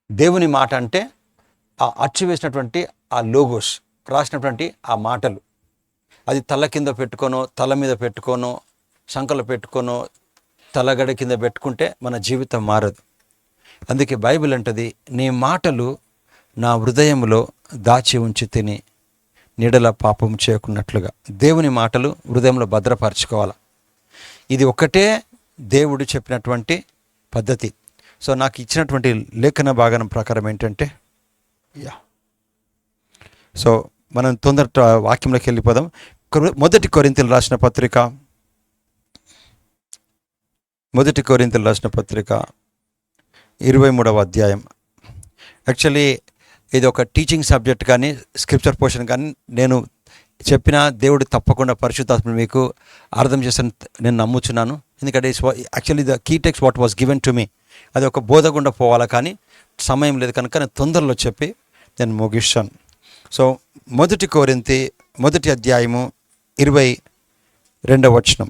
దేవుని మాట అంటే ఆ అచ్చు వేసినటువంటి ఆ లోగోస్, రాసినటువంటి ఆ మాటలు. అది తల కింద పెట్టుకోనో, తల మీద పెట్టుకోనో, సంకలో పెట్టుకోనో, తలగడ కింద పెట్టుకుంటే మన జీవితం మారదు. అందుకే బైబిల్ అంటది, నీ మాటలు నా హృదయంలో దాచి ఉంచి తిని నీడల పాపం చేయకున్నట్లుగా. దేవుని మాటలు హృదయంలో భద్రపరచుకోవాలి. ఇది ఒక్కటే దేవుడు చెప్పినటువంటి పద్ధతి. సో నాకు ఇచ్చినటువంటి లేఖన భాగం ప్రకారం ఏంటంటే, సో మనం తొందర వాక్యంలోకి వెళ్ళిపోదాం. మొదటి కొరింథీయులకు రాసిన పత్రిక 23వ అధ్యాయం. యాక్చువల్లీ ఇది ఒక టీచింగ్ సబ్జెక్ట్ కానీ స్క్రిప్చర్ పోర్షన్ కానీ నేను చెప్పిన దేవుడు తప్పకుండా పరిశుద్ధాత్మ మీకు అర్థం చేస్తాను నేను నమ్ముచున్నాను. ఎందుకంటే actually the key text what was given to me, అది ఒక బోధ గుండా పోవాలా, కానీ సమయం లేదు కనుక నేను తొందరలో చెప్పి నేను ముగిస్తాను. సో మొదటి కొరింథీ 1వ అధ్యాయము 22వ వచనం.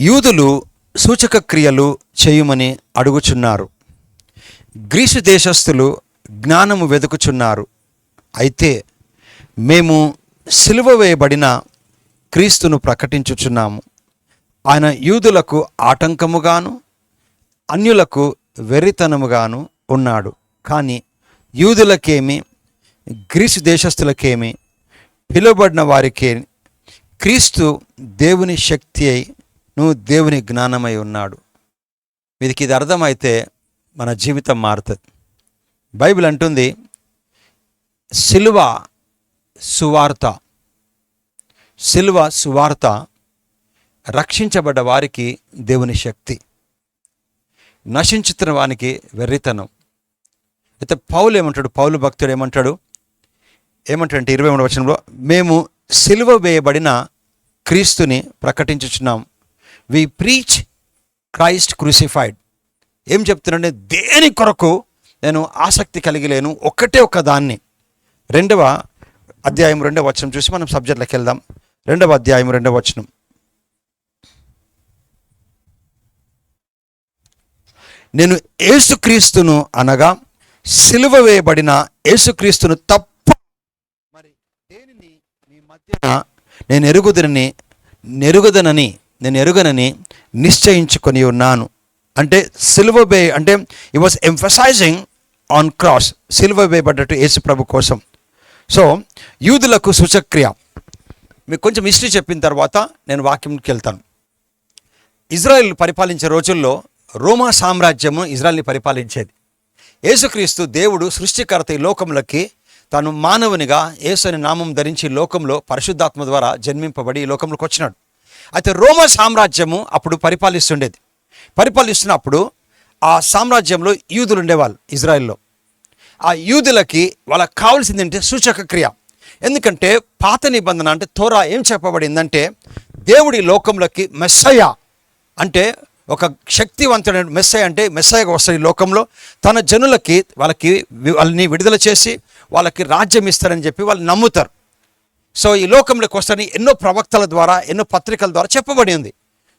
యూదులు సూచక క్రియలు చేయమని అడుగుచున్నారు, గ్రీసు దేశస్థులు జ్ఞానము వెతుకుచున్నారు. అయితే మేము సిలువ వేయబడిన క్రీస్తును ప్రకటించుచున్నాము. ఆయన యూదులకు ఆటంకముగాను అన్యులకు వెర్రితనముగాను ఉన్నాడు. కానీ యూదులకేమి గ్రీసు దేశస్థులకేమి పిలువబడిన వారికే క్రీస్తు దేవుని శక్తి అయి నువ్వు దేవుని జ్ఞానమై ఉన్నాడు. వీరికి ఇది అర్థమైతే మన జీవితం మారుతుంది. బైబిల్ అంటుంది సిలువ సువార్త రక్షించబడ్డ వారికి దేవుని శక్తి, నశించుతున్న వానికి వెర్రితనం. అయితే పౌలు ఏమంటాడు, పౌలు భక్తుడు ఏమంటాడంటే 23వ వచనంలో, మేము సిలువ వేయబడిన క్రీస్తుని ప్రకటించుచున్నాం. We preach Christ crucified. ఏం చెప్తున్నాడంటే దేని కొరకు నేను ఆసక్తి కలిగి లేను, ఒక్కటే ఒక దాన్ని. 2వ అధ్యాయం 2వ వచనం చూసి మనం సబ్జెక్ట్లోకి వెళ్దాం. 2వ అధ్యాయం 2వ వచనం. నేను యేసుక్రీస్తును అనగా సిలువ వేయబడిన యేసుక్రీస్తును తప్ప మరి దేనిని మీ మధ్యన నేను ఎరుగనని నిశ్చయించుకొని ఉన్నాను. అంటే సిలువ వే అంటే ఈ వాజ్ ఎంఫసైజింగ్ ఆన్ క్రాస్, సిలువ వేయబడ్డట్టు యేసు ప్రభు కోసం. సో యూదులకు సూచక్రియ. మీకు కొంచెం హిస్టరీ చెప్పిన తర్వాత నేను వాక్యంకి వెళ్తాను. ఇజ్రాయెల్ పరిపాలించే రోజుల్లో రోమా సామ్రాజ్యము ఇజ్రాయెల్ని పరిపాలించేది. యేసుక్రీస్తు దేవుడు సృష్టికర్త ఈ లోకంలోకి తాను మానవునిగా యేసు అనే నామం ధరించి లోకంలో పరిశుద్ధాత్మ ద్వారా జన్మింపబడి ఈ లోకంలోకి వచ్చినాడు. అయితే రోమా సామ్రాజ్యము అప్పుడు పరిపాలిస్తున్నప్పుడు ఆ సామ్రాజ్యంలో యూదులు ఉండేవాళ్ళు ఇజ్రాయెల్లో. ఆ యూదులకి వాళ్ళకి కావాల్సింది ఏంటంటే సూచక క్రియ. ఎందుకంటే పాత నిబంధన అంటే తోరా ఏం చెప్పబడిందంటే దేవుడి లోకంలోకి మెస్సయ్య అంటే ఒక శక్తివంతుడైన మెస్సయ్య అంటే మెస్సయ్యగా వస్తాడు ఈ లోకంలో తన జనులకి వాళ్ళని విడుదల చేసి వాళ్ళకి రాజ్యం ఇస్తారని చెప్పి వాళ్ళు నమ్ముతారు. సో ఈ లోకంలోకి వస్తారని ఎన్నో ప్రవక్తల ద్వారా ఎన్నో పత్రికల ద్వారా చెప్పబడి ఉంది.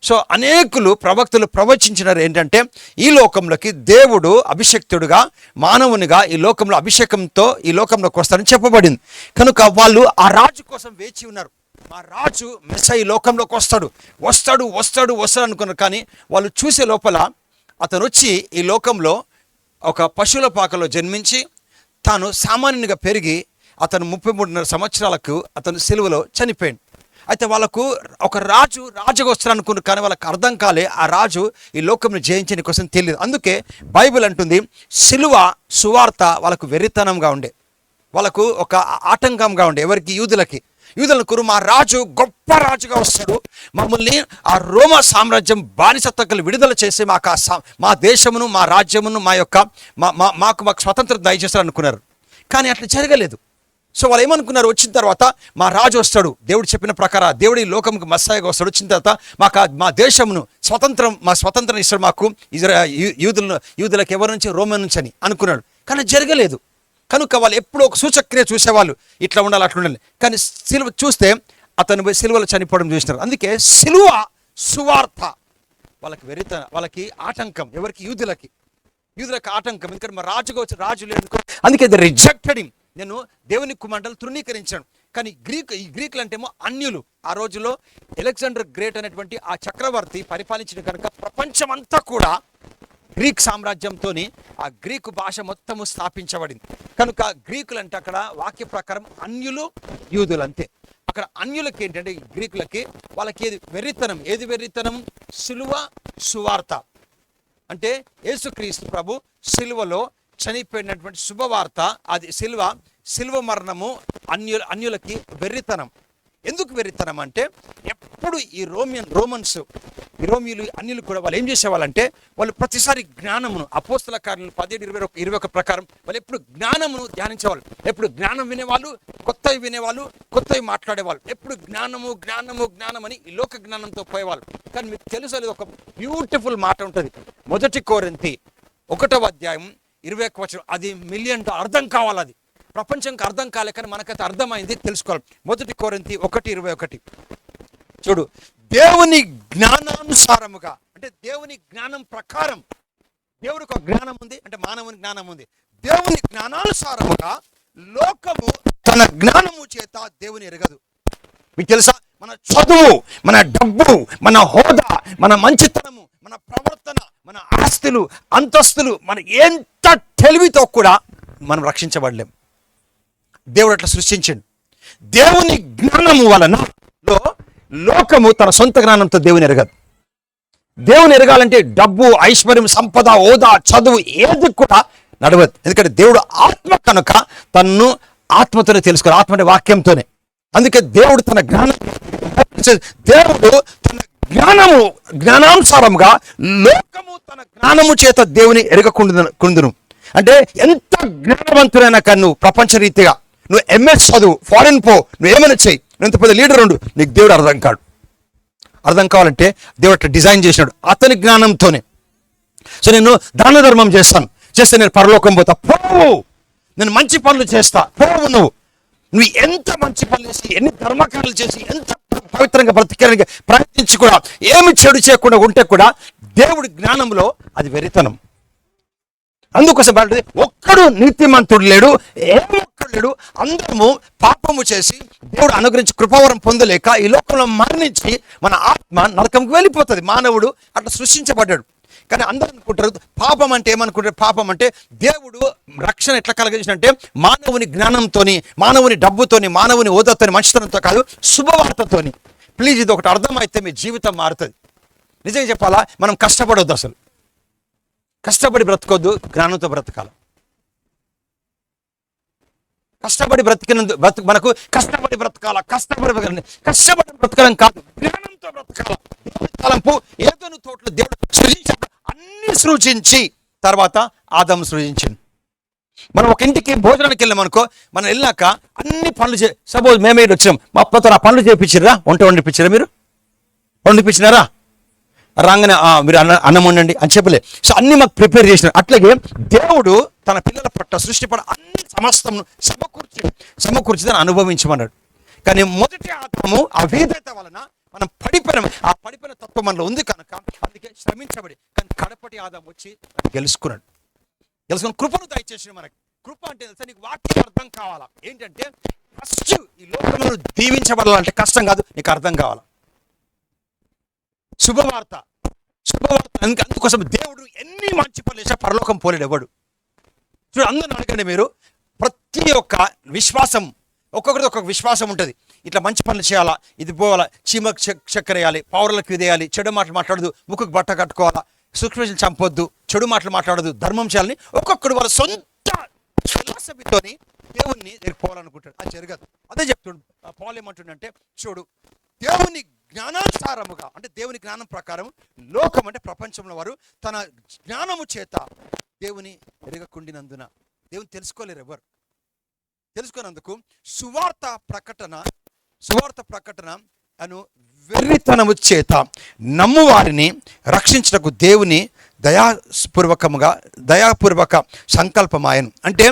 సో అనేకులు ప్రవక్తలు ప్రవచించినారు ఏంటంటే ఈ లోకంలోకి దేవుడు అభిషక్తుడుగా మానవునిగా ఈ లోకంలో అభిషేకంతో ఈ లోకంలోకి వస్తారని చెప్పబడింది. కనుక వాళ్ళు ఆ రాజు కోసం వేచి ఉన్నారు. మా రాజు మెస్సయ్య ఈ లోకంలోకి వస్తాడు అనుకున్నారు. కానీ వాళ్ళు చూసే లోపల అతను వచ్చి ఈ లోకంలో ఒక పశువుల పాకలో జన్మించి తాను సామాన్యునిగా పెరిగి అతను 33.5 సంవత్సరాలకు అతను సిలువలో చనిపోయాడు. అయితే వాళ్ళకు ఒక రాజుగా వస్తారు అనుకున్నారు, కానీ వాళ్ళకి అర్థం కాలే ఆ రాజు ఈ లోకంను జయించని కోసం తెలియదు. అందుకే బైబిల్ అంటుంది సిలువ సువార్త వాళ్ళకు వెర్రితనంగా ఉండే, వాళ్ళకు ఒక ఆటంకంగా ఉండే. ఎవరికి? యూదులకు మా రాజు గొప్ప రాజుగా వస్తాడు, మమ్మల్ని ఆ రోమా సామ్రాజ్యం బానిసత్వకలు విడుదల చేసి మా దేశమును మా రాజ్యమును మాకు స్వతంత్రం దయచేస్తారు అనుకున్నారు. కానీ అట్లా జరగలేదు. సో వాళ్ళు ఏమనుకున్నారు, వచ్చిన తర్వాత మా రాజు వస్తాడు, దేవుడు చెప్పిన ప్రకారం దేవుడి లోకంకి మస్సాయిగా వస్తాడు, వచ్చిన తర్వాత మా దేశమును స్వతంత్రం ఇస్తాడు మాకు యూదులకు ఎవరి నుంచి రోమన్ నుంచి అని అనుకున్నాడు. కానీ జరగలేదు. కనుక వాళ్ళు ఎప్పుడూ ఒక సూచక్రియ చూసేవాళ్ళు, ఇట్లా ఉండాలి అట్లా ఉండాలి. కానీ సిలువ చూస్తే అతను సిలువలో చనిపోవడం చూసినారు. అందుకే సిలువ సువార్త వాళ్ళకి వాళ్ళకి ఆటంకం. ఎవరికి? యూదులకు ఆటంకం. ఎందుకంటే మా రాజుగా వచ్చి రాజు లేదు, అందుకే ది రిజెక్టెడ్ హిమ్. నేను దేవుని కుమారులు తృణీకరించాను. కానీ ఈ గ్రీకులు అంటేమో అన్యులు. ఆ రోజులో అలెగ్జాండర్ గ్రేట్ అనేటువంటి ఆ చక్రవర్తి పరిపాలించిన కనుక ప్రపంచమంతా కూడా గ్రీక్ సామ్రాజ్యంతో ఆ గ్రీకు భాష మొత్తము స్థాపించబడింది. కనుక గ్రీకులు అంటే అక్కడ వాక్య ప్రకారం అన్యులు, యూదులు అంతే. అక్కడ అన్యులకి ఏంటంటే గ్రీకులకి వాళ్ళకి ఏది వెర్రితనం? సిలువ సువార్త. అంటే యేసుక్రీస్తు ప్రభు సిలువలో చనిపోయినటువంటి శుభవార్త. అది సిలువ మరణము అన్యులకి వెర్రితనం. ఎందుకు వెర్రితనం అంటే ఎప్పుడు ఈ రోమియోలు అన్యులు కూడా వాళ్ళు ఏం చేసేవాళ్ళంటే వాళ్ళు ప్రతిసారి జ్ఞానమును, అపోస్తల కార్యాలు 17:21 ప్రకారం వాళ్ళు ఎప్పుడు జ్ఞానమును ధ్యానించేవాళ్ళు. ఎప్పుడు జ్ఞానం వినేవాళ్ళు, కొత్తవి వినేవాళ్ళు, కొత్తవి మాట్లాడేవాళ్ళు. ఎప్పుడు జ్ఞానం అని ఈ లోక జ్ఞానంతో పోయేవాళ్ళు. కానీ మీకు తెలుసు ఒక బ్యూటిఫుల్ మాట ఉంటుంది. 1 కొరింథీ 1:21 అది మిలియన్ అర్థం కావాలి. అది ప్రపంచంకి అర్థం కాలే, కానీ మనకైతే అర్థమైంది, తెలుసుకోవాలి. 1 కొరింథీ 1:21 చూడు. దేవుని జ్ఞానానుసారముగా అంటే దేవుని జ్ఞానం ప్రకారం, దేవుడికి ఒక జ్ఞానం ఉంది అంటే మానవుని జ్ఞానం ఉంది. దేవుని జ్ఞానానుసారముగా లోకము తన జ్ఞానము చేత దేవుని ఎరగదు. మీకు తెలుసా? మన చదువు, మన డబ్బు, మన హోదా, మన మంచితనము, మన ప్రవర్తన, మన ఆస్తులు, అంతస్తులు, మన ఎంత తెలివితో కూడా మనం రక్షించబడలేం. దేవుడు అట్లా సృష్టించండి. దేవుని జ్ఞానము వలన లోకము తన సొంత జ్ఞానంతో దేవుని ఎరగదు. దేవుని ఎరగాలంటే డబ్బు, ఐశ్వర్యం, సంపద, హోదా, చదువు ఏది కూడా నడవదు. ఎందుకంటే దేవుడు ఆత్మ కనుక తన్ను ఆత్మతోనే తెలుసుకోవాలి. ఆత్మ అంటే వాక్యంతోనే. అందుకే దేవుడు తన జ్ఞానానుసారముగా లోకము తన జ్ఞానము చేత దేవుని ఎరగకుండును. అంటే ఎంత జ్ఞానవంతులైనా కానీ నువ్వు ప్రపంచ రీతిగా నువ్వు ఎంఎస్ చదువు, ఫారెన్ పో, నువ్వు ఏమైనా చెయ్యి, నువ్వు ఎంత పెద్ద లీడర్ ఉండు, నీకు దేవుడు అర్థం కావాలంటే దేవుడు అట్లా డిజైన్ చేసినాడు అతని జ్ఞానంతోనే. సో నేను దాన ధర్మం చేస్తే నేను పరలోకం పోతా. పోవు. నేను మంచి పనులు చేస్తా. పోవు. నువ్వు ఎంత మంచి పనులు చేసి, ఎన్ని ధర్మకార్యాలు చేసి, ఎంత పవిత్రంగా బ్రతికడానికి ప్రయత్నించి కూడా ఏమి చెడు చేయకుండా ఉంటే కూడా దేవుడి జ్ఞానంలో అది వెరితనం. అందుకోసం ఒక్కడు నీతిమంతుడు లేడు, ఒక్కడు లేడు. అందరము పాపము చేసి దేవుడు అనుగ్రహించి కృపావరం పొందలేక ఈ లోకంలో మరణించి మన ఆత్మ నరకంకి వెళ్ళిపోతుంది. మానవుడు అట్లా సృష్టించబడ్డాడు. కానీ అందరూ అనుకుంటారు పాపం అంటే ఏమనుకుంటారు? పాపం అంటే దేవుడు రక్షణ ఎట్లా కలిగించినంటే మానవుని జ్ఞానంతోని, మానవుని డబ్బుతోని, మానవుని హోదాతోని, మంచితనంతో కాదు, శుభవార్తతోని. ప్లీజ్ ఇది ఒకటి అర్థమైతే మీ జీవితం మారుతుంది. నిజంగా చెప్పాలా, మనం కష్టపడొద్దు. అసలు కష్టపడి బ్రతకొద్దు, జ్ఞానంతో బ్రతకాలి. కష్టపడి మనకు కష్టపడి బ్రతకాలం కాదు, జ్ఞానంతో బ్రతకాల. తలంపు ఏదైనా తోటలో దేవుడు సృజించాడు, అన్ని సృజించి తర్వాత ఆదాము సృజించింది. మనం ఒక ఇంటికి భోజనానికి వెళ్ళామనుకో, మనం వెళ్ళాక అన్ని పనులు సపోజ్ మేమే వచ్చినాం, మా అప్పతో ఆ పనులు చేయించారా, వండిపించారా? మీరు వండిపించినారా? రాగానే మీరు అన్నం వండండి అని చెప్పలే. సో అన్ని మాకు ప్రిపేర్ చేసినారు. అట్లాగే దేవుడు తన పిల్లల పట్ల సృష్టిపడ అన్ని సమస్తం సమకూర్చి దాన్ని అనుభవించమన్నాడు. కానీ మొదటి ఆదాము అవిధేయత వలన మనం ఆ పడిపోయిన తత్వం మనలో ఉంది కనుక అందుకే శ్రమించబడి, కానీ కడపటి ఆదాము వచ్చి గెలుచుకుని కృపను దయచేసి మనకి. కృప అంటే తెలుసా, నీకు వాక్యం అర్థం కావాలా. ఏంటంటే ఫస్ట్ ఈ లోకంలో దీవించబడాలంటే కష్టం కాదు, నీకు అర్థం కావాలా. శుభవార్త. అందుకోసం దేవుడు ఎన్ని మంచి పనులు చేసినా పరలోకం పోలేడు ఎవడు. చూడు, అందరిని అడగండి మీరు. ప్రతి ఒక్క విశ్వాసం, ఒక్కొక్కరిది ఒక్కొక్క విశ్వాసం ఉంటుంది. ఇట్లా మంచి పనులు చేయాలా, ఇది పోవాలా, చీమకు చక్కెర వేయాలి, పౌరులకు విధేయాలి, చెడు మాటలు మాట్లాడదు, ముక్కుకు బట్ట కట్టుకోవాలా, సూక్ష్మజీవులు చంపొద్దు, చెడు మాటలు మాట్లాడదు, ధర్మం చేయాలని ఒక్కొక్కడు వాళ్ళ సొంత ఫిలాసఫీతోని దేవుణ్ణి పోవాలనుకుంటాడు. అది జరగదు. అదే చెప్తాడు పౌలు. ఏమంటుండంటే చూడు, దేవుని జ్ఞానానుసారముగా అంటే దేవుని జ్ఞానం ప్రకారం లోకం అంటే ప్రపంచంలో వారు తన జ్ఞానము చేత దేవుని ఎరగకుండినందున దేవుని తెలుసుకోలేరు. ఎవరు తెలుసుకున్నందుకు సువార్త ప్రకటన అను వెర్రితనము చేత నమ్మువారిని రక్షించటకు దేవుని దయాపూర్వక సంకల్పమాయను. అంటే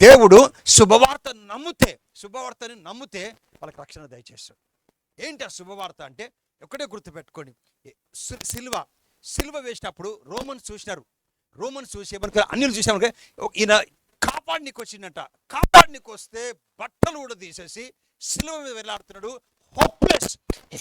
దేవుడు శుభవార్తని నమ్మితే వాళ్ళకి రక్షణ దయచేస్తాడు. ఏంటి ఆ శుభవార్త అంటే ఒకటే గుర్తుపెట్టుకోండి, సిలువ వేసినప్పుడు రోమన్స్ చూసి ఏమనుకో, అన్యులు చూసామనుకో, ఈయన కాపాడనీకి వచ్చిందంట. కాపాడనీకి వస్తే బట్టలు కూడా తీసేసి సిలువ మీద వెళ్ళాడుతున్నాడు. హోప్లెస్,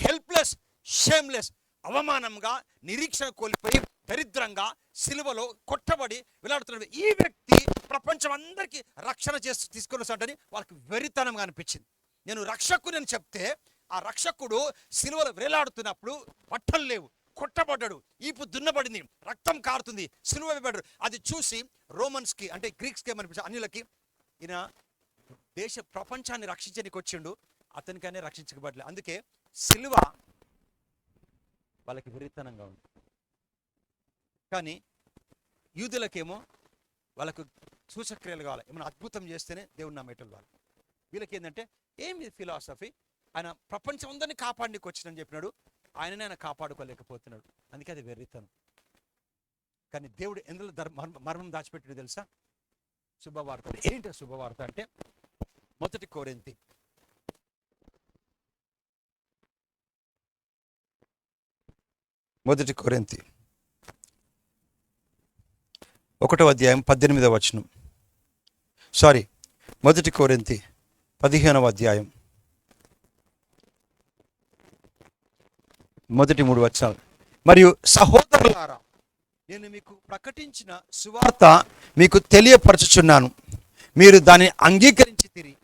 హెల్ప్లెస్, షేమ్లెస్, అవమానంగా, నిరీక్షణ కోల్పోయి, దరిద్రంగా సిలువలో కొట్టబడి వెళ్ళాడుతున్నాడు. ఈ వ్యక్తి ప్రపంచం అందరికీ రక్షణ తీసుకొని వస్తాడని వాళ్ళకి వెరితనంగా అనిపించింది. నేను రక్షకుని చెప్తే ఆ రక్షకుడు సిలువలో వేలాడుతున్నప్పుడు బట్టలు లేవు, కొట్టబడ్డాడు, ఈపు దున్నబడింది, రక్తం కారుతుంది, సిలువ వేయబడ్డాడు. అది చూసి రోమన్స్కి అంటే గ్రీక్స్కి ఏమనిపించింది, అన్యులకి ఈయన ప్రపంచాన్ని రక్షించడానికి వచ్చిండు, అతనికనే రక్షించబడలేదు. అందుకే సిలువ వాళ్ళకి విరితనంగా ఉంది. కానీ యూదులకేమో వాళ్ళకు సూచక్రియలు కావాలి, ఏమైనా అద్భుతం చేస్తేనే దేవుని నమ్మేటోళ్ళు వాళ్ళు. వీళ్ళకి ఏంటంటే ఏమి ఫిలాసఫీ, ఆయన ప్రపంచం అందరినీ కాపాడడానికి వచ్చిందని చెప్పినాడు, ఆయన కాపాడుకోలేకపోతున్నాడు, అందుకే అది వెర్రితనం. కానీ దేవుడు ఎందులో మర్మం దాచిపెట్టాడు తెలుసా? శుభవార్త. ఏంటి శుభవార్త అంటే 1 కొరింథీ 1 కొరింథీ 1వ అధ్యాయం 18వ వచనం. 1 కొరింథీ 15వ అధ్యాయం మొదటి 3 వచనాలు. మరియు సహోదరులారా, నేను మీకు ప్రకటించిన సువార్త మీకు తెలియపరచుచున్నాను, మీరు దాన్ని అంగీకరించి తిరిగి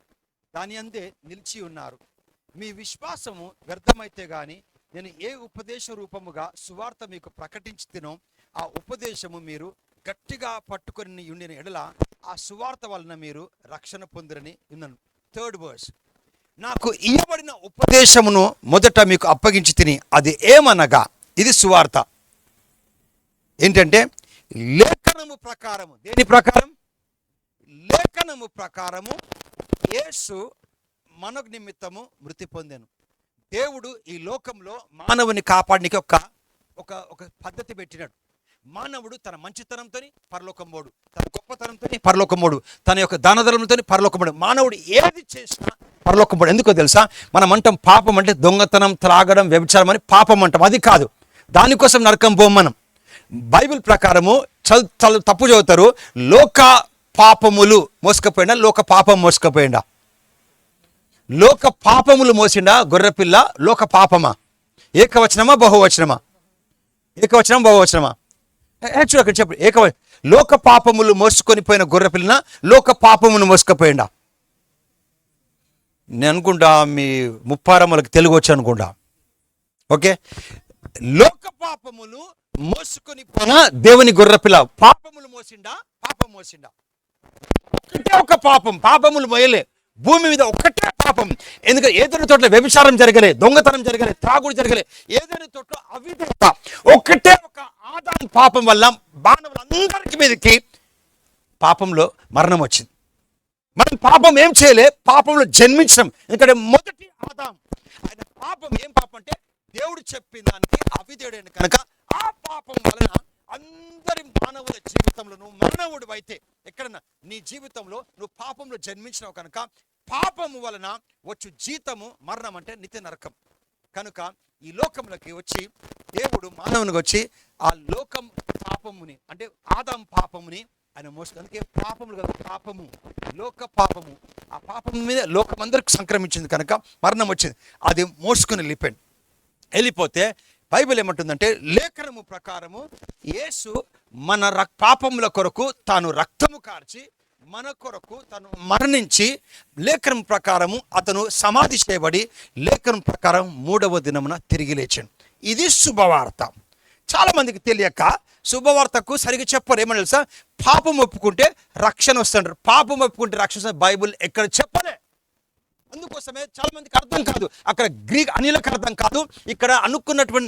దాని అందే నిలిచి ఉన్నారు. మీ విశ్వాసము వ్యర్థమైతే గాని నేను ఏ ఉపదేశ రూపముగా సువార్త మీకు ప్రకటించి తినో ఆ ఉపదేశము మీరు గట్టిగా పట్టుకొని ఉండిన ఎడల ఆ సువార్త వలన మీరు రక్షణ పొందిరని ఉన్నాను. 3rd verse. నాకు ఇవ్వబడిన ఉపదేశమును మొదట మీకు అప్పగించి తిని, అది ఏమనగా, ఇది సువార్త ఏంటంటే లేఖనము ప్రకారము. దేని ప్రకారం? లేఖనము ప్రకారము యేసు మన నిమిత్తము మృతి పొందెను. దేవుడు ఈ లోకంలో మానవుని కాపాడడానికి ఒక పద్ధతి పెట్టినాడు. మానవుడు తన మంచితనంతో పరలోకం పోడు, తన గొప్పతనంతో పరలోకం పోడు, తన యొక్క దానధర్మంతో పరలోకం పోడు. మానవుడు ఏది చేసినా పరలోకం పోడు. ఎందుకో తెలుసా? మనం అంటాం పాపం అంటే దొంగతనం, త్రాగడం, వ్యభిచారం అని పాపం అంటాం. అది కాదు, దానికోసం నరకం పోం మనం. బైబిల్ ప్రకారము తప్పు చదువుతారు. లోక పాపములు మోసుకపోయిందా? లోక పాపం మోసుకపోయిందా? లోక పాపములు మోసిండా గొర్రెపిల్ల? లోక పాపమా? ఏకవచనమా బహువచనమా? ఏకవచనం బహువచనమా? యాక్చువల్ అక్కడ చెప్పు. లోక పాపములు మోసుకొని పోయిన గొర్రెపిల్లన లోక పాపమును మోసుకపోయిండా? నేను అనుకుంటా మీ ముప్పారమ్మలకు తెలుగు వచ్చి అనుకుంటా. ఓకే, లోక పాపములు మోసుకొని పోయిన దేవుని గొర్రెపిల్ల పాపములు మోసిండా? పాపం మోసిండా? ఒకటే ఒక పాపములు మోయలే భూమి మీద, ఒక్కటే పాపం. ఎందుకంటే ఏదైనా తోటలో వ్యభిచారం జరగలే, దొంగతనం జరగలే, త్రాగుడు జరగలే, ఏదైనా తోటలో అవిధేయత. ఒకటే ఒక ఆదాం పాపం వల్ల మానవులందరికి మీదకి పాపంలో మరణం వచ్చింది. మనం పాపం ఏం చేయలే, పాపంలో జన్మించడం. ఎందుకంటే మొదటి ఆదాం, ఆయన పాపం ఏం పాపం అంటే దేవుడు చెప్పిన దానికి అవిధేయుడైన కనుక ఆ పాపం వలన అందరి మానవుల జీవితంలో, నువ్వు మానవుడు అయితే ఎక్కడన్నా నీ జీవితంలో నువ్వు పాపంలో జన్మించినావు కనుక పాపము వలన వచ్చు జీతము మరణం, అంటే నిత్య నరకం. కనుక ఈ లోకంలోకి వచ్చి దేవుడు మానవునికి వచ్చి ఆ లోకం పాపముని అంటే ఆదాం పాపముని ఆయన మోసుకు. అందుకే పాపములు కదా, పాపము, లోక పాపము, ఆ పాపము మీద లోకం అందరికి సంక్రమించింది కనుక మరణం వచ్చింది. అది మోసుకుని వెళ్ళిపోతే బైబిల్ ఏమంటుందంటే లేఖనము ప్రకారము యేసు మన పాపముల కొరకు తాను రక్తము కార్చి మన కొరకు తను మరణించి, లేఖనం ప్రకారము అతను సమాధి చేయబడి లేఖనం ప్రకారం 3వ దినమున తిరిగి లేచాడు. ఇది శుభవార్త. చాలా మందికి తెలియక శుభవార్తకు సరిగ్గా చెప్పరు. ఏమని తెలుసా? పాపం ఒప్పుకుంటే రక్షణ వస్తుంటారు. పాపం ఒప్పుకుంటే రక్షణ బైబిల్ ఎక్కడ చెప్పలే. అందుకోసమే చాలా మందికి అర్థం కాదు. అక్కడ గ్రీక్ అన్యులకు అర్థం కాదు, ఇక్కడ అనుకున్నటువంటి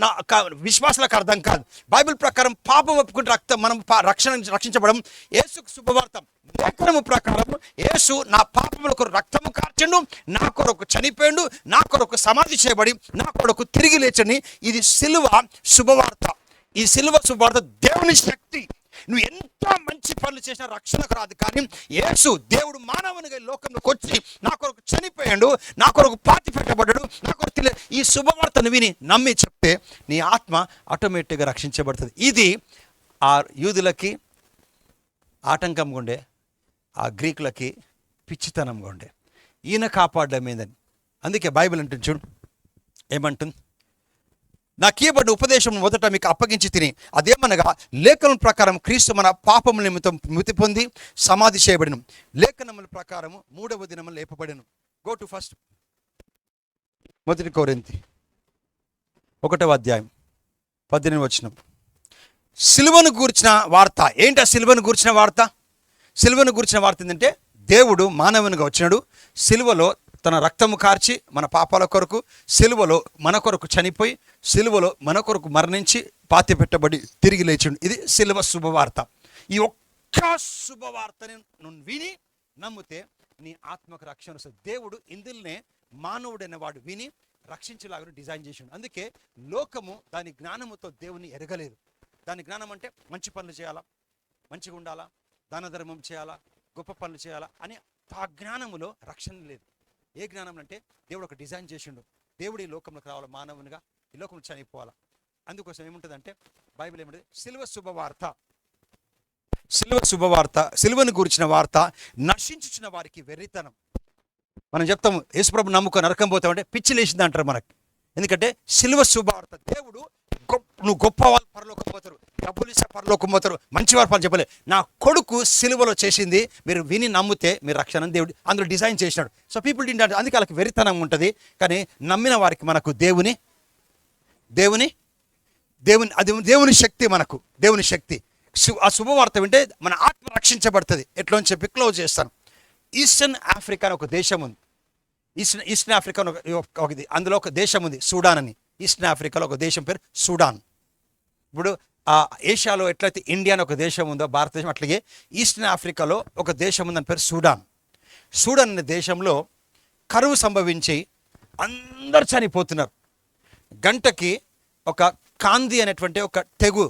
విశ్వాసాలకు అర్థం కాదు. బైబిల్ ప్రకారం పాపం ఒప్పుకుంటే మనం రక్షించబడం. యేసుకు శుభవార్త లేఖనము ప్రకారం యేసు నా పాపముల కొరకు రక్తము కార్చండు, నా కొరకు చనిపోయిండు, నా కొరకు సమాధి చేయబడి నా కొరకు తిరిగి లేచని. ఇది సిలువ శుభవార్త. ఈ సిలువ శుభవార్త దేవుని శక్తి. నువ్వు ఎంత మంచి పనులు చేసినా రక్షణకు రాదు. కానీ యేసు దేవుడు మానవునిగా ఈ లోకంలోకి వచ్చి నా కొరకు చనిపోయాడు, నా కొరకు పాతి పెట్టబడ్డాడు, నా కొరకు ఈ శుభవార్తను విని నమ్మి చెప్తే నీ ఆత్మ ఆటోమేటిక్గా రక్షించబడుతుంది. ఇది ఆ యూదులకి ఆటంకంగా ఉండే, ఆ గ్రీకులకి పిచ్చితనంగా ఉండే. ఈయన కాపాడడం ఏందని. అందుకే బైబిల్ అంటుంది చూడు, ఏమంటుంది? నాకు ఇవ్వబడిన ఉపదేశం మొదట మీకు అప్పగించి తిని, అదేమనగా లేఖనం ప్రకారం క్రీస్తు మన పాపముల నిమిత్తం మృతి పొంది సమాధి చేయబడిన, లేఖనముల ప్రకారము 3వ దినము లేపబడిను. గో టు ఫస్ట్ మొదటి కొరింథీ 1వ అధ్యాయం 18వ వచనం. సిలువను గూర్చిన వార్త ఏంటి? ఆ సిలువను గూర్చిన వార్త, సిలువను గూర్చిన వార్త ఏంటంటే దేవుడు మానవునిగా వచ్చినాడు, సిలువలో తన రక్తము కార్చి మన పాపాల కొరకు, సిలువలో మన కొరకు చనిపోయి, సిలువలో మన కొరకు మరణించి పాతి పెట్టబడి తిరిగి లేచిండు. ఇది సిలువ శుభవార్త. ఈ ఒక్క శుభవార్తని నువ్వు విని నమ్మితే నీ ఆత్మకు రక్షణ వస్తుంది. దేవుడు ఇందులోనే మానవుడైన వాడు విని రక్షించేలాగా డిజైన్ చేసిండు. అందుకే లోకము దాని జ్ఞానముతో దేవుని ఎరగలేదు. దాని జ్ఞానం అంటే మంచి పనులు చేయాలా, మంచిగా ఉండాలా, దాన ధర్మం చేయాలా, గొప్ప పనులు చేయాలా అని ఆ జ్ఞానములో రక్షణ లేదు. ఏ జ్ఞానం అంటే దేవుడు ఒక డిజైన్ చేసిండు. దేవుడు ఈ లోకంలోకి రావాలి, మానవునిగా ఈ లోకంలో చనిపోవాలా. అందుకోసం ఏముంటుందంటే బైబిల్ ఏముంటుంది? సిలువ శుభవార్త. సిలువ శుభవార్త, సిలువను గురించిన వార్త నశించుచున్న వారికి వెర్రితనం. మనం చెప్తాము యేసుప్రభు నమ్ముకొని నరకం పోతామంటే పిచ్చి లేచింది అంటారు మనకి. ఎందుకంటే సిలువ శుభవార్త. దేవుడు నువ్వు గొప్ప వాళ్ళు పరలోకం పోతారు, డబ్బులు ఇస్తే పరలోకం పోతారు, మంచివారు పని చెప్పలే. నా కొడుకు సిలువలో చేసింది మీరు విని నమ్మితే మీరు రక్షణ దేవుడు అందులో డిజైన్ చేసినాడు. సో పీపుల్ డింట్, అందుకే వాళ్ళకి వెరితనం ఉంటుంది. కానీ నమ్మిన వారికి మనకు దేవుని అది దేవుని శక్తి, మనకు దేవుని శక్తి. ఆ శుభవార్త వింటే మన ఆత్మ రక్షించబడుతుంది. ఎట్లా అని చెప్పి క్లోజ్ చేస్తాను. ఈస్టర్న్ ఆఫ్రికా అని ఒక దేశం ఉంది. ఈస్టర్న్ ఆఫ్రికా అందులో ఒక దేశం ఉంది, సూడాన్ అని. ఈస్టర్న్ ఆఫ్రికాలో ఒక దేశం పేరు సూడాన్. ఇప్పుడు ఏషియాలో ఎట్లయితే ఇండియా అని ఒక దేశం ఉందో, భారతదేశం, అట్లాగే ఈస్టర్న్ ఆఫ్రికాలో ఒక దేశం ఉందని పేరు సూడాన్. సూడాన్ అనే దేశంలో కరువు సంభవించి అందరు చనిపోతున్నారు. గంటకి ఒక కాంది అనేటువంటి ఒక తెగు,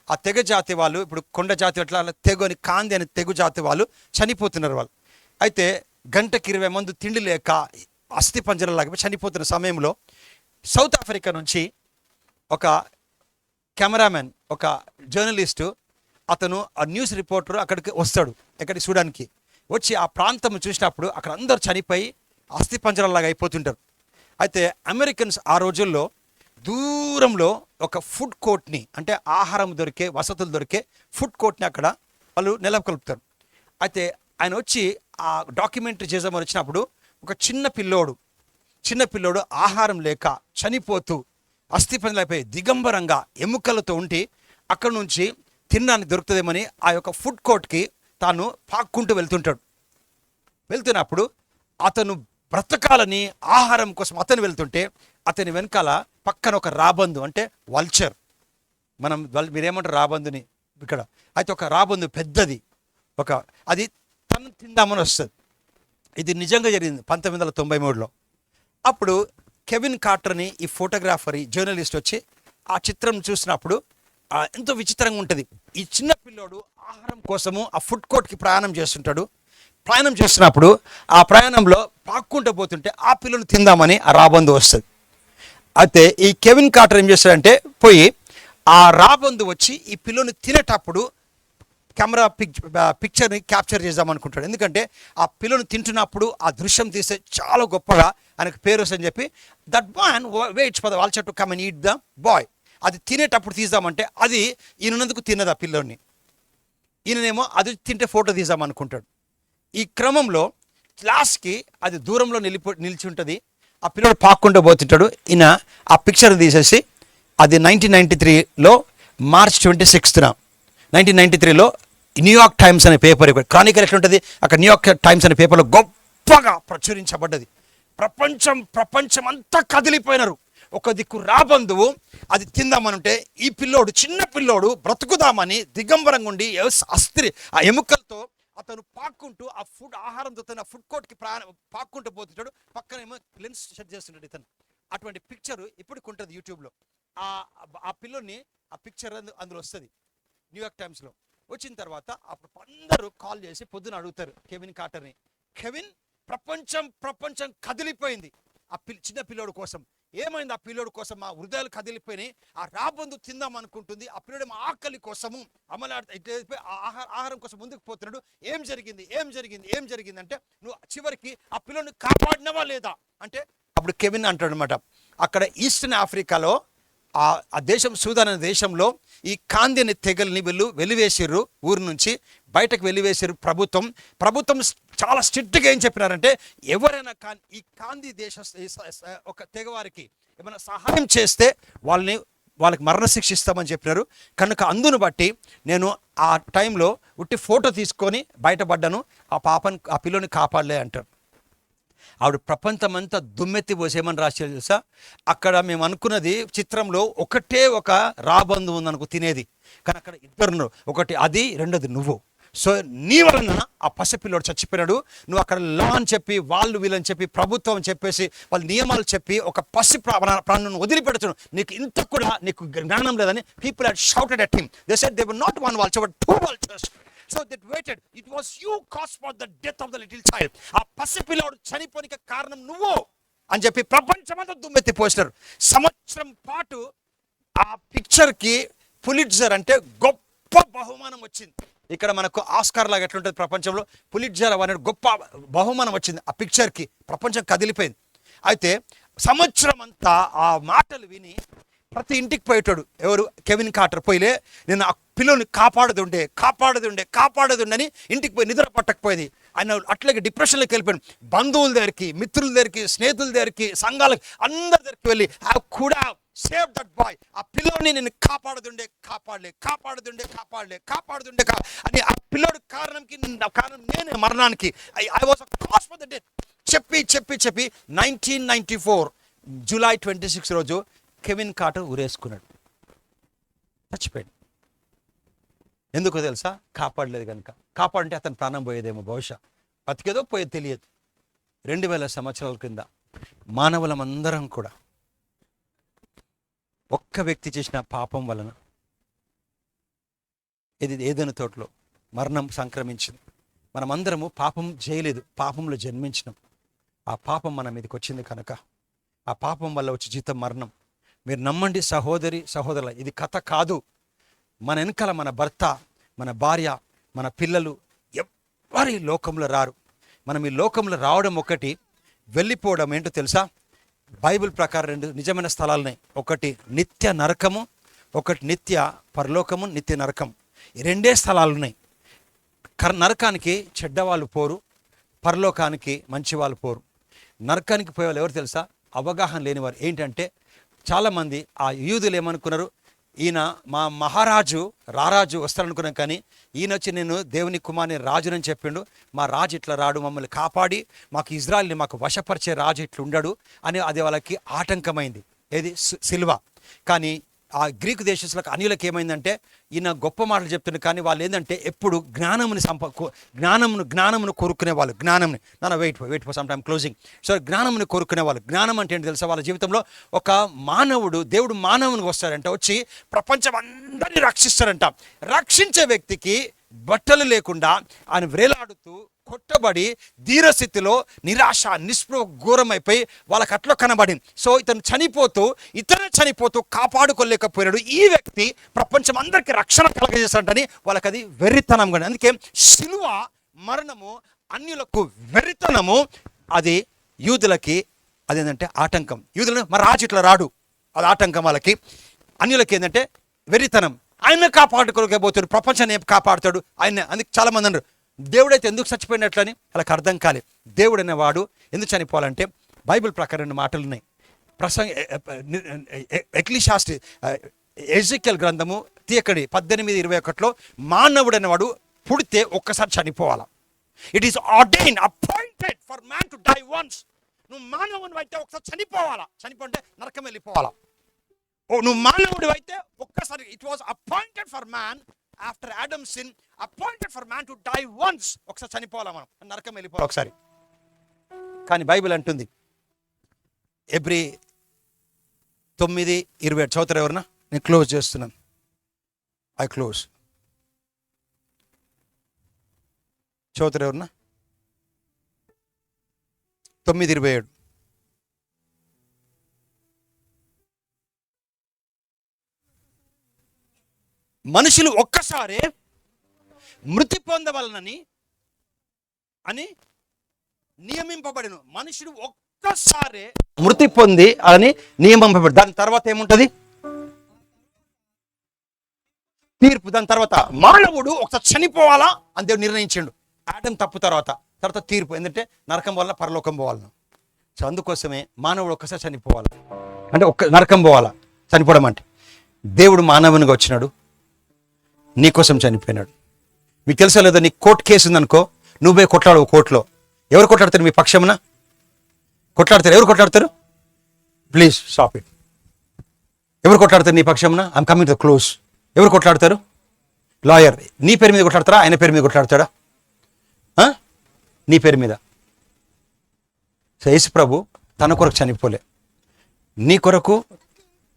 ఆ తెగ జాతి వాళ్ళు, ఇప్పుడు కొండ జాతి అట్లా తెగు అని కాంది అనే తెగు జాతి వాళ్ళు చనిపోతున్నారు వాళ్ళు. అయితే గంటకి 20 మంది తిండి లేక అస్థి పంజరంలాగా చనిపోతున్న సమయంలో సౌత్ ఆఫ్రికా నుంచి ఒక కెమెరామెన్, ఒక జర్నలిస్టు, అతను ఆ న్యూస్ రిపోర్టర్ అక్కడికి వస్తాడు. ఎక్కడికి? సూడాన్కి వచ్చి ఆ ప్రాంతం చూసినప్పుడు అక్కడ అందరూ చనిపోయి అస్థి పంజరంలాగా అయిపోతుంటారు. అయితే అమెరికన్స్ ఆ రోజుల్లో దూరంలో ఒక ఫుడ్ కోర్ట్ని, అంటే ఆహారం దొరికే, వసతులు దొరికే ఫుడ్ కోర్ట్ని అక్కడ వాళ్ళు నెలకొల్పుతారు. అయితే ఆయన వచ్చి ఆ డాక్యుమెంటరీ చేద్దామని వచ్చినప్పుడు ఒక చిన్న పిల్లోడు ఆహారం లేక చనిపోతూ అస్థిపంజలైపోయి దిగంబరంగా ఎముకలతో ఉండి అక్కడి నుంచి తినడానికి దొరుకుతుందేమని ఆ యొక్క ఫుడ్ కోర్ట్కి తాను పాక్కుంటూ వెళ్తున్నప్పుడు అతను బ్రతకాలని ఆహారం కోసం అతను వెళ్తుంటే అతని వెనకాల పక్కన ఒక రాబందు, అంటే వల్చర్, మీరేమంటారు రాబందుని ఇక్కడ. అయితే ఒక రాబందు పెద్దది, అది తను తిందామని వస్తుంది. ఇది నిజంగా జరిగింది 1993లో. అప్పుడు కెవిన్ కార్టర్ అని ఈ ఫోటోగ్రాఫర్, ఈ జర్నలిస్ట్ వచ్చి ఆ చిత్రం చూసినప్పుడు ఎంతో విచిత్రంగా ఉంటుంది. ఈ చిన్న పిల్లోడు ఆహారం కోసము ఆ ఫుడ్ కోర్ట్కి ప్రయాణం చేస్తున్నప్పుడు ఆ ప్రయాణంలో పాక్కుంటూ పోతుంటే ఆ పిల్లను తిందామని ఆ రాబందు వస్తుంది. అయితే ఈ కెవిన్ కార్టర్ ఏం చేస్తాడంటే పోయి ఆ రాబందు వచ్చి ఈ పిల్లని తినేటప్పుడు కెమెరా పిక్చర్ని క్యాప్చర్ చేద్దామనుకుంటాడు. ఎందుకంటే ఆ పిల్లను తింటున్నప్పుడు ఆ దృశ్యం తీస్తే చాలా గొప్పగా ఆయనకు పేరు వస్తుందని చెప్పి that boy weights for the vulture to come and eat the boy. అది తినేటప్పుడు తీద్దామంటే అది ఈయనందుకు తిన్నది ఆ పిల్లోని. ఈయననేమో అది తింటే ఫోటో తీద్దామనుకుంటాడు. ఈ క్రమంలో క్లాస్కి అది దూరంలో నిలిచి ఉంటుంది. ఆ పిల్లడు పాక్కుంటూ పోతుంటాడు. ఈయన ఆ పిక్చర్ తీసేసి అది 1993లో మార్చ్ 26న 1993లో న్యూయార్క్ టైమ్స్ అనే పేపర్, క్రానికల్ ఎట్లా ఉంటుంది అక్కడ న్యూయార్క్ టైమ్స్ అనే పేపర్లో గొప్పగా ప్రచురించబడ్డది. ప్రపంచం అంతా కదిలిపోయినారు. ఒక దిక్కు రాబందువు అది తిందామనుంటే ఈ పిల్లోడు, చిన్న పిల్లోడు బ్రతుకుదామని దిగంబరంగా ఉండి ఆ ఎముకలతో అతను పాక్కుంటూ ఆ ఆహారంతో తన ఫుడ్ కోర్ట్కి పాక్కుంటూ పోతుంటాడు. పక్కనేమో లెన్స్ సెట్ చేస్తుంటాడు ఇతను. అటువంటి పిక్చర్ ఇప్పటికి ఉంటుంది యూట్యూబ్లో. ఆ పిల్లోని ఆ పిక్చర్ అందులో వస్తుంది న్యూయార్క్ టైమ్స్లో. వచ్చిన తర్వాత అప్పుడు అందరూ కాల్ చేసి పొద్దున అడుగుతారు కెవిన్ కార్టర్ని, కెవిన్ ప్రపంచం కదిలిపోయింది ఆ చిన్న పిల్లోడు కోసం. ఏమైంది ఆ పిల్లోడు కోసం? మా హృదయాలు కదిలిపోయినాయి. ఆ రాబందు తిందాం అనుకుంటుంది. ఆ పిల్లోడు మా ఆకలి కోసము ఆహారం కోసం ముందుకు పోతున్నాడు. ఏం జరిగింది అంటే, నువ్వు చివరికి ఆ పిల్లోడిని కాపాడినవా లేదా అంటే, అప్పుడు కెవిన్ అంటాడు అనమాట, అక్కడ ఈస్టర్న్ ఆఫ్రికాలో ఆ దేశం సూదాన్ అనే దేశంలో ఈ కాంది అనే తెగల్ని వెలివేసారు, ఊరు నుంచి బయటకు వెలివేసారు. ప్రభుత్వం చాలా స్ట్రిక్ట్గా ఏం చెప్పినారంటే, ఎవరైనా కానీ ఈ కాంది దేశ ఒక తెగవారికి ఏమైనా సహాయం చేస్తే వాళ్ళకి మరణశిక్ష ఇస్తామని చెప్పినారు. కనుక అందును బట్టి నేను ఆ టైంలో ఉట్టి ఫోటో తీసుకొని బయటపడ్డాను. ఆ పిల్లోని కాపాడలే అంటారు. ఆవిడ ప్రపంచమంతా దుమ్మెత్తి పోసేమని రాశారు తెలుసా. అక్కడ మేము అనుకున్నది చిత్రంలో ఒకటే ఒక రాబందు ఉందనుకో తినేది, కానీ అక్కడ ఇద్దరు, ఒకటి అది, రెండోది నువ్వు. సో నీ వలన ఆ పసిపిల్లోడు చచ్చిపోయినాడు. నువ్వు అక్కడ లా అని చెప్పి వీళ్ళని చెప్పి ప్రభుత్వం చెప్పేసి వాళ్ళ నియమాలు చెప్పి ఒక పసి ప్రాణులను వదిలిపెడుతున్నాడు. నీకు జ్ఞానం లేదని people had shouted at him. They said they were not one vulture but two vultures. So that waited. It was you caused for the death of the little child. ఆ పసిపిల్లోడు చనిపోనికి కారణం నువ్వు అని చెప్పి ప్రపంచమంతా దుమ్మెత్తి పోసినారు. సంవత్సరం పాటు ఆ పిక్చర్కి పులిట్జర్ అంటే గొప్ప బహుమానం వచ్చింది. ఇక్కడ మనకు ఆస్కార్ లాగా ఎట్లుంటుంది ప్రపంచంలో, పులిట్జర్ అనే గొప్ప బహుమానం వచ్చింది ఆ పిక్చర్కి. ప్రపంచం కదిలిపోయింది. అయితే సంవత్సరం అంతా ఆ మాటలు విని ప్రతి ఇంటికి పోయేటాడు. ఎవరు? Kevin Carter. పోయిలే నేను ఆ పిల్లని కాపాడదుండే అని ఇంటికి పోయి నిద్ర పట్టకపోయింది. ఆయన అట్లాగే డిప్రెషన్లోకి వెళ్ళిపోయాడు. బంధువుల దగ్గరికి, మిత్రుల దగ్గరికి, స్నేహితుల దగ్గరికి, సంఘాలకు, అందరి దగ్గరికి వెళ్ళి I could have save that boy, ఆ పిల్లోని నేను కాపాడదుండే అని ఆ పిల్లోడు కారణం నేనే మరణానికి. I was a cause for the death చెప్పి 1994 జూలై 26 రోజు కెవిన్ కార్టర్ ఉరేసుకున్నాడు, చచ్చిపోయాడు. ఎందుకో తెలుసా? కాపాడలేదు కనుక. కాపాడంటే అతని ప్రాణం పోయేదేమో, బహుశా బతికేదో పోయేది తెలియదు. 2000 సంవత్సరాల కింద మానవులమందరం కూడా ఒక్క వ్యక్తి చేసిన పాపం వలన ఏదైనా తోటలో మరణం సంక్రమించింది. మనమందరము పాపం చేయలేదు, పాపంలో జన్మించినాం. ఆ పాపం మన మీదకి వచ్చింది కనుక ఆ పాపం వల్ల వచ్చే జీతం మరణం. మీరు నమ్మండి సహోదరుల, ఇది కథ కాదు. మన వెనకాల మన భర్త, మన భార్య, మన పిల్లలు ఎవ్వరి లోకంలో రారు. మనం ఈ లోకంలో రావడం ఒకటి, వెళ్ళిపోవడం ఏంటో తెలుసా? బైబిల్ ప్రకారం 2 నిజమైన స్థలాలున్నాయి. ఒకటి నిత్య నరకము, ఒకటి నిత్య పరలోకము, నిత్య నరకం. ఈ 2 స్థలాలు ఉన్నాయి. నరకానికి చెడ్డవాళ్ళు పోరు, పరలోకానికి మంచి వాళ్ళు పోరు. నరకానికి పోయేవాళ్ళు ఎవరు తెలుసా? అవగాహన లేనివారు. ఏంటంటే చాలామంది ఆ యూదులు ఏమనుకున్నారు, ఈయన మా మహారాజు రారాజు వస్తారనుకున్నాం, కానీ ఈయన వచ్చి నేను దేవుని కుమారుని రాజునని చెప్పిండు. మా రాజు ఇట్లా రాడు, మమ్మల్ని కాపాడి మాకు ఇజ్రాయల్ని మాకు వశపరిచే రాజు ఇట్లా ఉండడు అని అది వాళ్ళకి ఆటంకమైంది. ఏది? సిల్వ. కానీ ఆ గ్రీకు దేశస్తులకు అన్యులకు ఏమైందంటే, ఈయన గొప్ప మాటలు చెప్తున్నారు, కానీ వాళ్ళు ఏంటంటే ఎప్పుడు జ్ఞానమును కోరుకునే వాళ్ళు. Wait for some time closing. So జ్ఞానమును కోరుకునే వాళ్ళు. జ్ఞానం అంటే ఏంటి తెలుసా? వాళ్ళ జీవితంలో ఒక దేవుడు మానవునికి వస్తాడంట, వచ్చి ప్రపంచం అందరినీ రక్షిస్తారంట. రక్షించే వ్యక్తికి బట్టలు లేకుండా ఆయన వేలాడుతూ కొట్టబడి ధీరస్థితిలో నిరాశ నిస్పృహ ఘోరమైపోయి వాళ్ళకి అట్లా కనబడింది. సో ఇతను చనిపోతూ కాపాడుకోలేకపోయాడు. ఈ వ్యక్తి ప్రపంచం అందరికీ రక్షణ కలగజేస్తాడని వాళ్ళకి అది వెర్రితనం. కానీ అందుకే సిలువ మరణము అన్యులకు వెర్రితనము, అది యూదులకి అదేంటంటే ఆటంకం. యూదులను మరి రాజు ఇట్లా రాడు, అది ఆటంకం వాళ్ళకి. అన్యులకి ఏంటంటే వెర్రితనం. ఆయన కాపాడుకోలేకపోతాడు, ప్రపంచాన్ని కాపాడుతాడు ఆయన. అందుకే చాలామంది అన్నారు దేవుడైతే ఎందుకు చచ్చిపోయినట్లని. వాళ్ళకి అర్థం కాలేదు. దేవుడు అనేవాడు ఎందుకు చనిపోవాలంటే బైబిల్ ప్రకారం 2 మాటలు ఉన్నాయి. ఎక్లీషియాస్టి ఎజెకియల్ గ్రంథము తీయకడి 18:21 మానవుడు అనేవాడు పుడితే ఒక్కసారి చనిపోవాలా. It is ordained, appointed for man to die once. నువ్వు మానవుడు అయితే ఒకసారి చనిపోవాలా. చనిపోతే నరకం వెళ్ళిపోవాలా. నువ్వు మానవుడు అయితే ఒక్కసారి, it was appointed for man after Adam sin, appointed for man to die once. ఒకసారి చనిపోవాలా, మనం నరకం వెళ్ళిపోవాలి ఒకసారి. కానీ బైబిల్ అంటుంది, ఎబ్రీ 9:27 చదువుతారు ఎవరన్నా? నేను క్లోజ్ చేస్తున్నాను. I close. చదువుతారు ఎవరన్నా? 9:27. మనుషులు ఒక్కసారే మృతి పొందవలనని అని నియమింపబడిన. మనుషుడు ఒక్కసారే మృతి పొంది అని నియమింపబడి, దాని తర్వాత ఏముంటది? తీర్పు. దాని తర్వాత మానవుడు ఒకసారి చనిపోవాలా అని దేవుడు నిర్ణయించాడు. ఆదం తప్పు తర్వాత తీర్పు. ఎందుకంటే నరకం వల్ల పరలోకం పోవాలను. సో అందుకోసమే మానవుడు ఒక్కసారి చనిపోవాలి, అంటే నరకం పోవాలా. చనిపోవడం అంటే దేవుడు మానవునిగా వచ్చినాడు, నీకోసం చనిపోయినాడు. మీకు తెలుసా లేదా? నీ కోర్టు కేసు ఉందనుకో, నువ్వే కొట్లాడు కోర్టులో. ఎవరు కొట్లాడతారు మీ పక్షమున? కొట్లాడతారు. ఎవరు కొట్లాడతారు? Please stop it. ఎవరు కొట్లాడతారు నీ పక్షమున? I'm coming to close. ఎవరు కొట్లాడతారు? లాయర్. నీ పేరు మీద కొట్లాడతారా? ఆయన పేరు మీద కొట్లాడతాడా? నీ పేరు మీద. సో యేసు ప్రభు తన కొరకు చనిపోలే, నీ కొరకు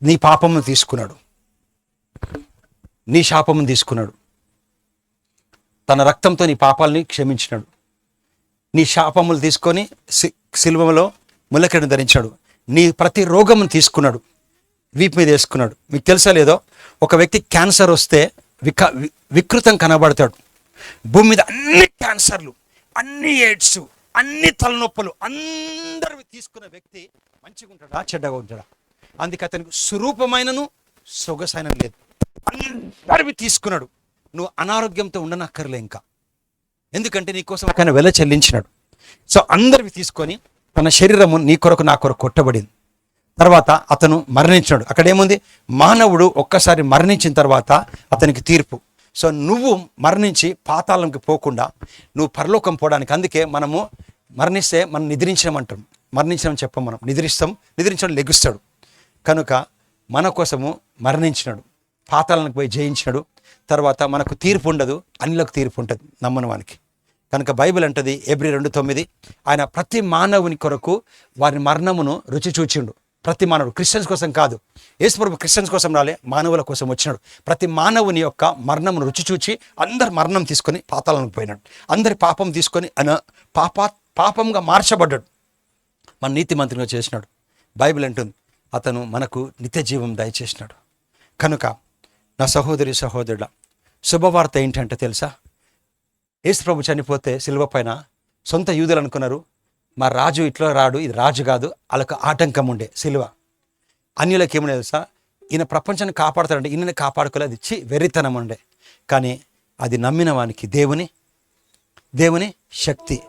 నీ పాపమును తీసుకున్నాడు, నీ శాపమును తీసుకున్నాడు. తన రక్తంతో నీ పాపాలని క్షమించినాడు. నీ శాపములు తీసుకొని సిలువలో ముళ్ళకిరీటం ధరించాడు. నీ ప్రతి రోగమును తీసుకున్నాడు, వీపు మీద వేసుకున్నాడు. మీకు తెలుసా లేదో, ఒక వ్యక్తి క్యాన్సర్ వస్తే వికృతం కనబడతాడు. భూమి మీద అన్ని క్యాన్సర్లు, అన్ని ఎయిడ్స్, అన్ని తలనొప్పులు అందరివి తీసుకున్న వ్యక్తి మంచిగా ఉంటాడా చెడ్డగా ఉంటాడా? అందుకే అతనికి స్వరూపమైనను సొగసైన లేదు. అందరివి తీసుకున్నాడు. నువ్వు అనారోగ్యంతో ఉండనక్కర్లే ఇంకా, ఎందుకంటే నీకోసం ఆయన వెల చెల్లించినాడు. సో అందరివి తీసుకొని తన శరీరము నీ కొరకు నా కొరకు కొట్టబడింది. తర్వాత అతను మరణించాడు. అక్కడ ఏముంది? మానవుడు ఒక్కసారి మరణించిన తర్వాత అతనికి తీర్పు. సో నువ్వు మరణించి పాతాళంకి పోకుండా నువ్వు పరలోకం పోవడానికి, అందుకే మనము మరణిస్తే మనం నిద్రించామంటాం. మరణించడం చెప్పం, మనం నిద్రించడం లెగుస్తాడు. కనుక మన కోసము మరణించినాడు, పాతాళానికి పోయి జయించినాడు. తర్వాత మనకు తీర్పు ఉండదు, అన్నిలకు తీర్పు ఉంటుంది నమ్మని వానికి. కనుక బైబిల్ అంటది ఎబ్రీ 2:9, ఆయన ప్రతి మానవుని కొరకు వారి మరణమును రుచి చూచిండు. ప్రతి మానవుడు, క్రిస్టియన్స్ కోసం కాదు. యేసు ప్రభు క్రిస్టియన్స్ కోసం రాలే, మానవుల కోసం వచ్చినాడు. ప్రతి మానవుని యొక్క మరణమును రుచి చూచి అందరు మరణం తీసుకొని పాతాళానికి పోయినాడు. అందరి పాపం తీసుకొని ఆయన పాపంగా మార్చబడ్డాడు, మన నీతిమంతునిగా చేసినాడు. బైబిల్ అంటుంది అతను మనకు నిత్య జీవం దయచేసినాడు. కనుక నా సహోదరి సహోదరుల శుభవార్త ఏంటంటే తెలుసా? యేసు ప్రభు చనిపోతే సిలువ పైన సొంత యూదులు అనుకున్నారు, మా రాజు ఇట్లా రాడు, ఇది రాజు కాదు, వాళ్ళకు ఆటంకం ఉండే సిలువ. అన్యులకు ఏముండే తెలుసా? ఈయన ప్రపంచాన్ని కాపాడుతాడంటే ఈయనని కాపాడుకోలేదు, అది వెర్రితనం ఉండే. కానీ అది నమ్మిన వానికి దేవుని శక్తి.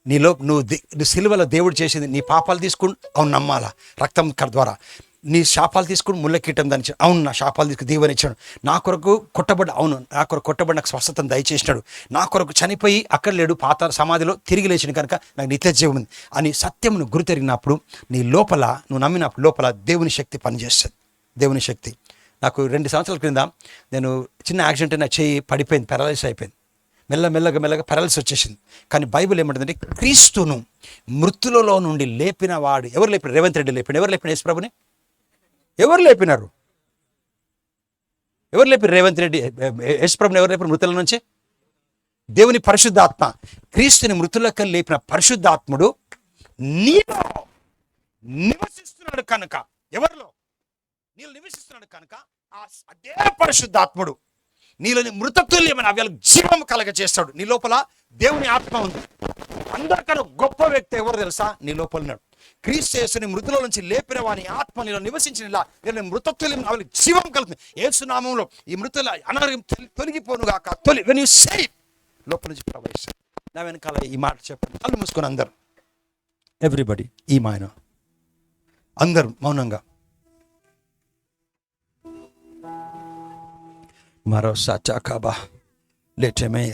నువ్వు సిలువలో దేవుడు చేసింది, నీ పాపాలు తీసుకుని అవును నమ్మాలా, రక్తం ద్వారా. నీ శాపాలు తీసుకుని ముళ్ళకీటం దాని అవును, నా శాపాలు తీసుకుని దేవుని ఇచ్చాడు. నా కొరకు అవును నా కొరకు కొట్టబడి నాకు స్వస్థతను దయచేసినాడు. నా కొరకు చనిపోయి అక్కడ లేడు, పాతాళ సమాధిలో తిరిగి లేచిన కనుక నాకు నిత్య జీవం ఉంది అని సత్యమును గురితెరిగినప్పుడు నీ లోపల, నువ్వు నమ్మినప్పుడు లోపల దేవుని శక్తి పనిచేస్తుంది. దేవుని శక్తి. నాకు 2 సంవత్సరాల క్రింద నేను చిన్న యాక్సిడెంట్, నా చెయ్యి పడిపోయింది, పారలైజ్ అయిపోయింది. మెల్లగా పారలైజ్ వచ్చేసింది. కానీ బైబిల్ ఏమంటుందంటే క్రీస్తును మృతులలో నుండి లేపిన వాడు. ఎవరు లేపినారు? రేవంత్ రెడ్డి లేపిన. ఎవరు లేపిన యేసు ప్రభుని? ఎవరు లేపినారు? రేవంత్ రెడ్డి యేసు ప్రభుని ఎవరు లేపిన మృతుల నుంచి? దేవుని పరిశుద్ధాత్మ. క్రీస్తుని మృతులకు లేపిన పరిశుద్ధాత్ముడు నీలో నివసిస్తున్నాడు కనుక, ఎవరిలో? నీళ్ళు నివసిస్తున్నాడు కనుక అదే పరిశుద్ధాత్ముడు నీలోని మృతతుల్యమైన అవ్యాలకు జీవం కలగ చేస్తాడు. నీ లోపల దేవుని ఆత్మ ఉంది. అందరికన్నా గొప్ప వ్యక్తి ఎవరు తెలుసా? నీ లోపల ఉన్నాడు. క్రీస్తు యేసుని మృతుల నుంచి లేపిన వాని ఆత్మ నీలో నివసించిన ఇలా మృతతుల్యం అవ్యాలకు జీవం కలుగుతుంది. యేసు నామంలో ఈ మృతుల అనారోగ్యం తొలగిపోనుగాక. వెన్ యు సేవ్, లోపల నుంచి ప్రవేశిస్తాడు. నా వెనకాల ఈ మాట చెప్పండి. కళ్ళు మూసుకొని అందరు, ఎవ్రీబడి, ఈ మాయన అందరు మౌనంగా మరో సాచాకాబా లేటమే.